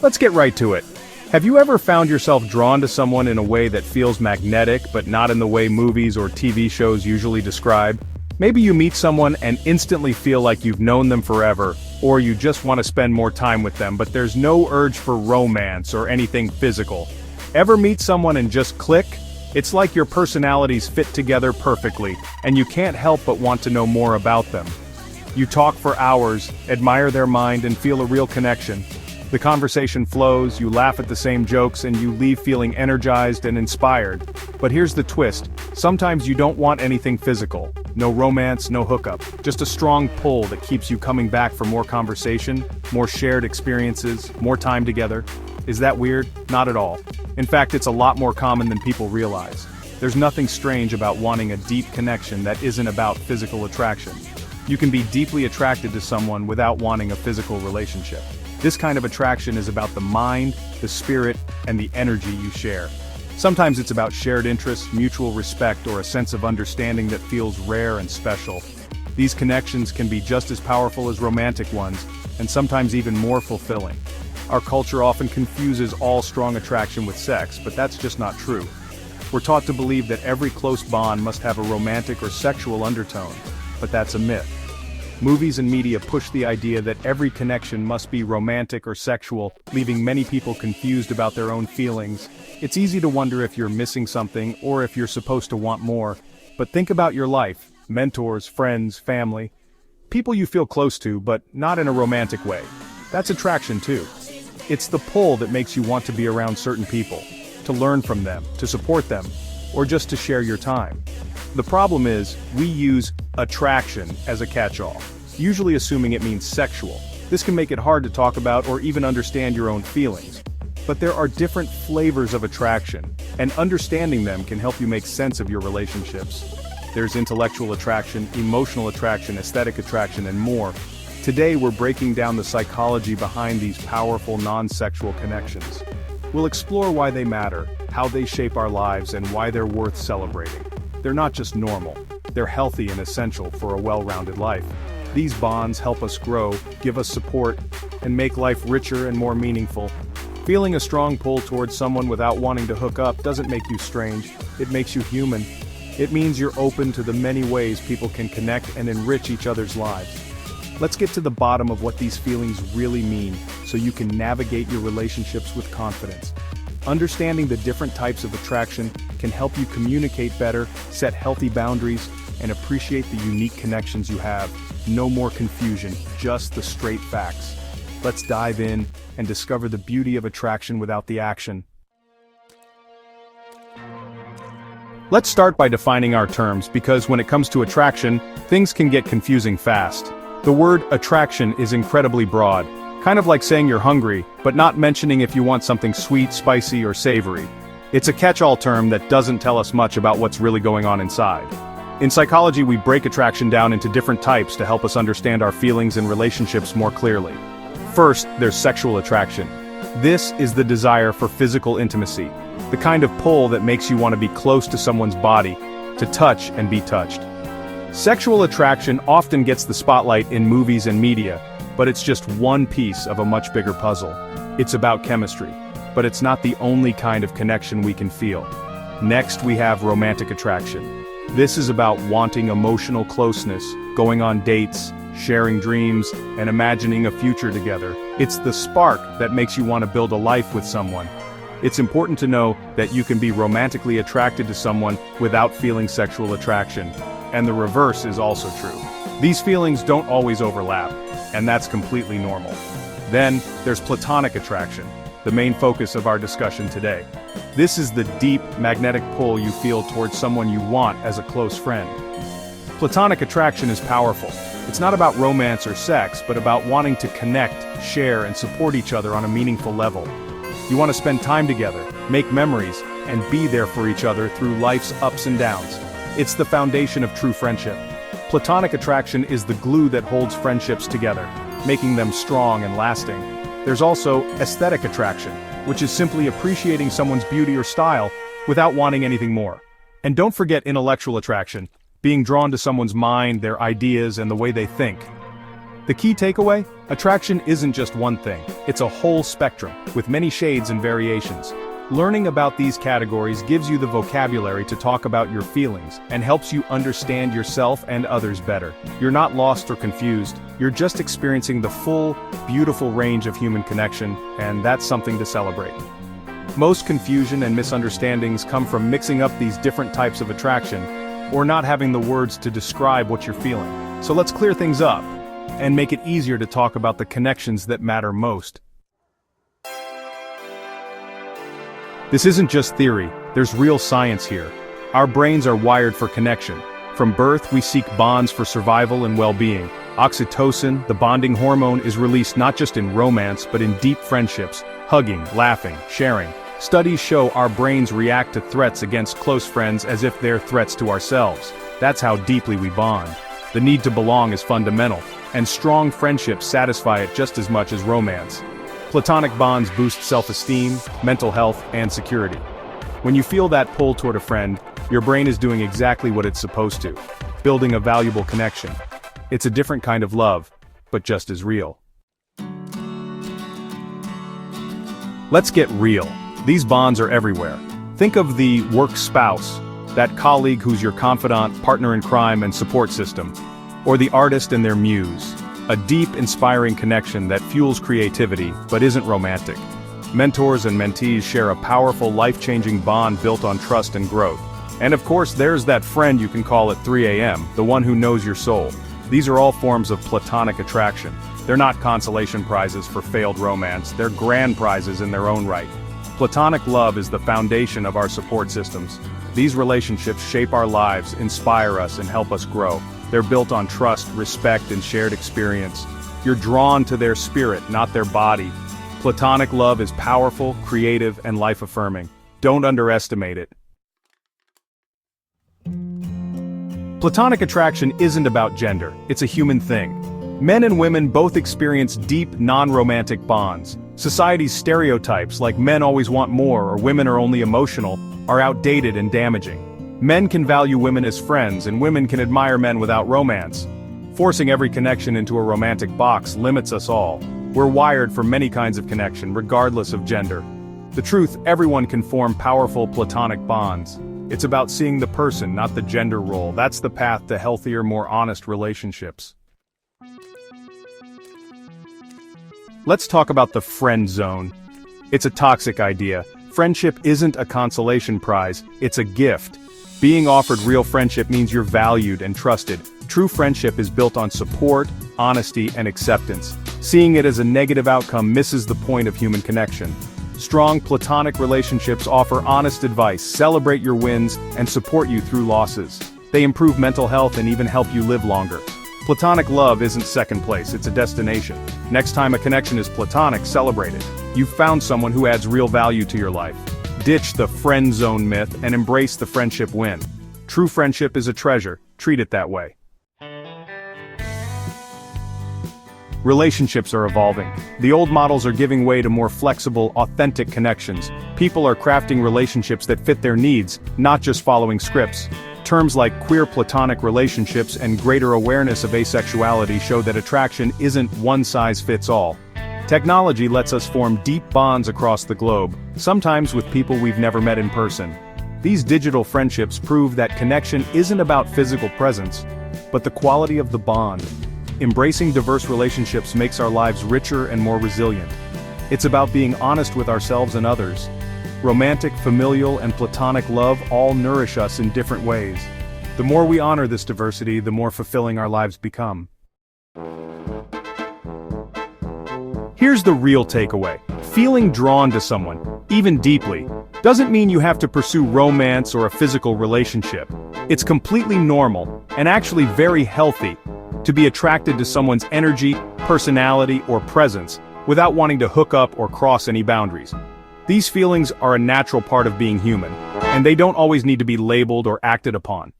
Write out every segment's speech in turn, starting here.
Let's get right to it. Have you ever found yourself drawn to someone in a way that feels magnetic, but not in the way movies or TV shows usually describe? Maybe you meet someone and instantly feel like you've known them forever, or you just want to spend more time with them, but there's no urge for romance or anything physical. Ever meet someone and just click? It's like your personalities fit together perfectly, and you can't help but want to know more about them. You talk for hours, admire their mind, and feel a real connection. The conversation flows, you laugh at the same jokes, and you leave feeling energized and inspired. But here's the twist: sometimes you don't want anything physical. No romance, no hookup. Just a strong pull that keeps you coming back for more conversation, more shared experiences, more time together. Is that weird? Not at all. In fact, it's a lot more common than people realize. There's nothing strange about wanting a deep connection that isn't about physical attraction. You can be deeply attracted to someone without wanting a physical relationship. This kind of attraction is about the mind, the spirit, and the energy you share. Sometimes it's about shared interests, mutual respect, or a sense of understanding that feels rare and special. These connections can be just as powerful as romantic ones, and sometimes even more fulfilling. Our culture often confuses all strong attraction with sex, but that's just not true. We're taught to believe that every close bond must have a romantic or sexual undertone, but that's a myth. Movies and media push the idea that every connection must be romantic or sexual, leaving many people confused about their own feelings. It's easy to wonder if you're missing something or if you're supposed to want more. But think about your life: mentors, friends, family. People you feel close to, but not in a romantic way. That's attraction too. It's the pull that makes you want to be around certain people, to learn from them, to support them, or just to share your time. The problem is, we use attraction as a catch-all, usually assuming it means sexual. This can make it hard to talk about or even understand your own feelings. But there are different flavors of attraction, and understanding them can help you make sense of your relationships. There's intellectual attraction, emotional attraction, aesthetic attraction, and more. Today we're breaking down the psychology behind these powerful non-sexual connections. We'll explore why they matter, how they shape our lives, and why they're worth celebrating. They're not just normal, they're healthy and essential for a well-rounded life. These bonds help us grow, give us support, and make life richer and more meaningful. Feeling a strong pull towards someone without wanting to hook up doesn't make you strange, it makes you human. It means you're open to the many ways people can connect and enrich each other's lives. Let's get to the bottom of what these feelings really mean, so you can navigate your relationships with confidence. Understanding the different types of attraction can help you communicate better, set healthy boundaries, and appreciate the unique connections you have. No more confusion, just the straight facts. Let's dive in and discover the beauty of attraction without the action. Let's start by defining our terms, because when it comes to attraction, things can get confusing fast. The word attraction is incredibly broad, kind of like saying you're hungry, but not mentioning if you want something sweet, spicy, or savory. It's a catch-all term that doesn't tell us much about what's really going on inside. In psychology, we break attraction down into different types to help us understand our feelings and relationships more clearly. First, there's sexual attraction. This is the desire for physical intimacy, the kind of pull that makes you want to be close to someone's body, to touch and be touched. Sexual attraction often gets the spotlight in movies and media, but it's just one piece of a much bigger puzzle. It's about chemistry, but it's not the only kind of connection we can feel. Next, we have romantic attraction. This is about wanting emotional closeness, going on dates, sharing dreams, and imagining a future together. It's the spark that makes you want to build a life with someone. It's important to know that you can be romantically attracted to someone without feeling sexual attraction, and the reverse is also true. These feelings don't always overlap, and that's completely normal. Then, there's platonic attraction, the main focus of our discussion today. This is the deep, magnetic pull you feel towards someone you want as a close friend. Platonic attraction is powerful. It's not about romance or sex, but about wanting to connect, share, and support each other on a meaningful level. You want to spend time together, make memories, and be there for each other through life's ups and downs. It's the foundation of true friendship. Platonic attraction is the glue that holds friendships together, making them strong and lasting. There's also aesthetic attraction, which is simply appreciating someone's beauty or style without wanting anything more. And don't forget intellectual attraction, being drawn to someone's mind, their ideas, and the way they think. The key takeaway? Attraction isn't just one thing, it's a whole spectrum, with many shades and variations. Learning about these categories gives you the vocabulary to talk about your feelings, and helps you understand yourself and others better. You're not lost or confused, you're just experiencing the full, beautiful range of human connection, and that's something to celebrate. Most confusion and misunderstandings come from mixing up these different types of attraction, or not having the words to describe what you're feeling. So let's clear things up, and make it easier to talk about the connections that matter most. This isn't just theory, there's real science here. Our brains are wired for connection. From birth, we seek bonds for survival and well-being. Oxytocin, the bonding hormone, is released not just in romance but in deep friendships, hugging, laughing, sharing. Studies show our brains react to threats against close friends as if they're threats to ourselves. That's how deeply we bond. The need to belong is fundamental, and strong friendships satisfy it just as much as romance. Platonic bonds boost self-esteem, mental health, and security. When you feel that pull toward a friend, your brain is doing exactly what it's supposed to, building a valuable connection. It's a different kind of love, but just as real. Let's get real. These bonds are everywhere. Think of the work spouse, that colleague who's your confidant, partner in crime, and support system. Or the artist and their muse. A deep, inspiring connection that fuels creativity, but isn't romantic. Mentors and mentees share a powerful, life-changing bond built on trust and growth. And of course, there's that friend you can call at 3 a.m., the one who knows your soul. These are all forms of platonic attraction. They're not consolation prizes for failed romance, they're grand prizes in their own right. Platonic love is the foundation of our support systems. These relationships shape our lives, inspire us, and help us grow. They're built on trust, respect, and shared experience. You're drawn to their spirit, not their body. Platonic love is powerful, creative, and life-affirming. Don't underestimate it. Platonic attraction isn't about gender, it's a human thing. Men and women both experience deep, non-romantic bonds. Society's stereotypes, like men always want more or women are only emotional, are outdated and damaging. Men can value women as friends, and women can admire men without romance. Forcing every connection into a romantic box limits us all. We're wired for many kinds of connection, regardless of gender. The truth, everyone can form powerful platonic bonds. It's about seeing the person, not the gender role. That's the path to healthier, more honest relationships. Let's talk about the friend zone. It's a toxic idea. Friendship isn't a consolation prize, it's a gift. Being offered real friendship means you're valued and trusted. True friendship is built on support, honesty, and acceptance. Seeing it as a negative outcome misses the point of human connection. Strong platonic relationships offer honest advice, celebrate your wins, and support you through losses. They improve mental health and even help you live longer. Platonic love isn't second place, it's a destination. Next time a connection is platonic, celebrate it. You've found someone who adds real value to your life. Ditch the friend zone myth and embrace the friendship win. True friendship is a treasure, treat it that way. Relationships are evolving. The old models are giving way to more flexible, authentic connections. People are crafting relationships that fit their needs, not just following scripts. Terms like queer platonic relationships and greater awareness of asexuality show that attraction isn't one size fits all. Technology lets us form deep bonds across the globe, sometimes with people we've never met in person. These digital friendships prove that connection isn't about physical presence, but the quality of the bond. Embracing diverse relationships makes our lives richer and more resilient. It's about being honest with ourselves and others. Romantic, familial, and platonic love all nourish us in different ways. The more we honor this diversity, the more fulfilling our lives become. Here's the real takeaway. Feeling drawn to someone, even deeply, doesn't mean you have to pursue romance or a physical relationship. It's completely normal, and actually very healthy, to be attracted to someone's energy, personality, or presence, without wanting to hook up or cross any boundaries. These feelings are a natural part of being human, and they don't always need to be labeled or acted upon.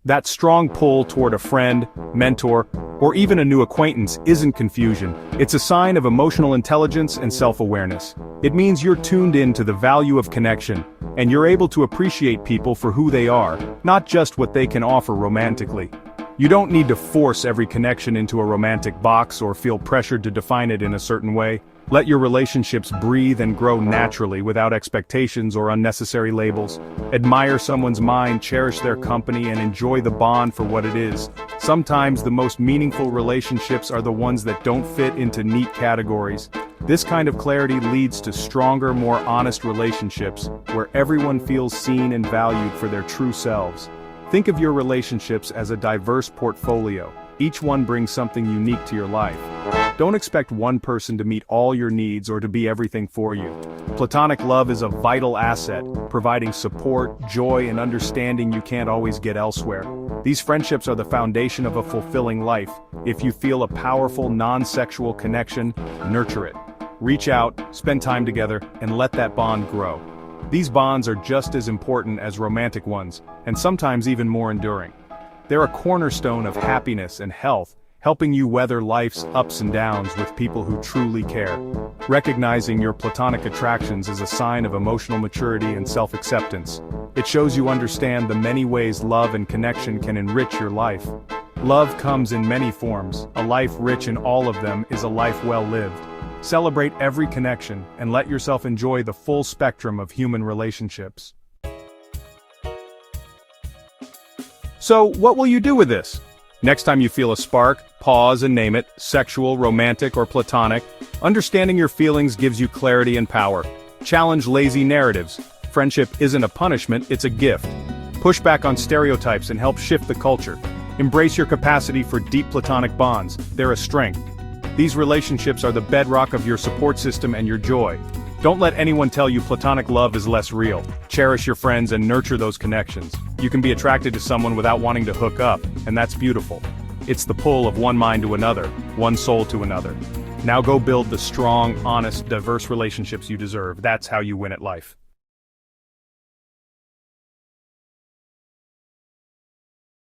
That strong pull toward a friend, mentor, or even a new acquaintance isn't confusion, it's a sign of emotional intelligence and self-awareness. It means you're tuned in to the value of connection, and you're able to appreciate people for who they are, not just what they can offer romantically. You don't need to force every connection into a romantic box or feel pressured to define it in a certain way. Let your relationships breathe and grow naturally without expectations or unnecessary labels. Admire someone's mind, cherish their company, and enjoy the bond for what it is. Sometimes the most meaningful relationships are the ones that don't fit into neat categories. This kind of clarity leads to stronger, more honest relationships, where everyone feels seen and valued for their true selves. Think of your relationships as a diverse portfolio. Each one brings something unique to your life. Don't expect one person to meet all your needs or to be everything for you. Platonic love is a vital asset, providing support, joy, and understanding you can't always get elsewhere. These friendships are the foundation of a fulfilling life. If you feel a powerful, non-sexual connection, nurture it. Reach out, spend time together, and let that bond grow. These bonds are just as important as romantic ones, and sometimes even more enduring. They're a cornerstone of happiness and health, helping you weather life's ups and downs with people who truly care. Recognizing your platonic attractions is a sign of emotional maturity and self-acceptance. It shows you understand the many ways love and connection can enrich your life. Love comes in many forms. A life rich in all of them is a life well lived. Celebrate every connection and let yourself enjoy the full spectrum of human relationships. So, what will you do with this? Next time you feel a spark, pause and name it, sexual, romantic, or platonic. Understanding your feelings gives you clarity and power. Challenge lazy narratives. Friendship isn't a punishment, it's a gift. Push back on stereotypes and help shift the culture. Embrace your capacity for deep platonic bonds. They're a strength. These relationships are the bedrock of your support system and your joy. Don't let anyone tell you platonic love is less real. Cherish your friends and nurture those connections. You can be attracted to someone without wanting to hook up, and that's beautiful. It's the pull of one mind to another, one soul to another. Now go build the strong, honest, diverse relationships you deserve. That's how you win at life.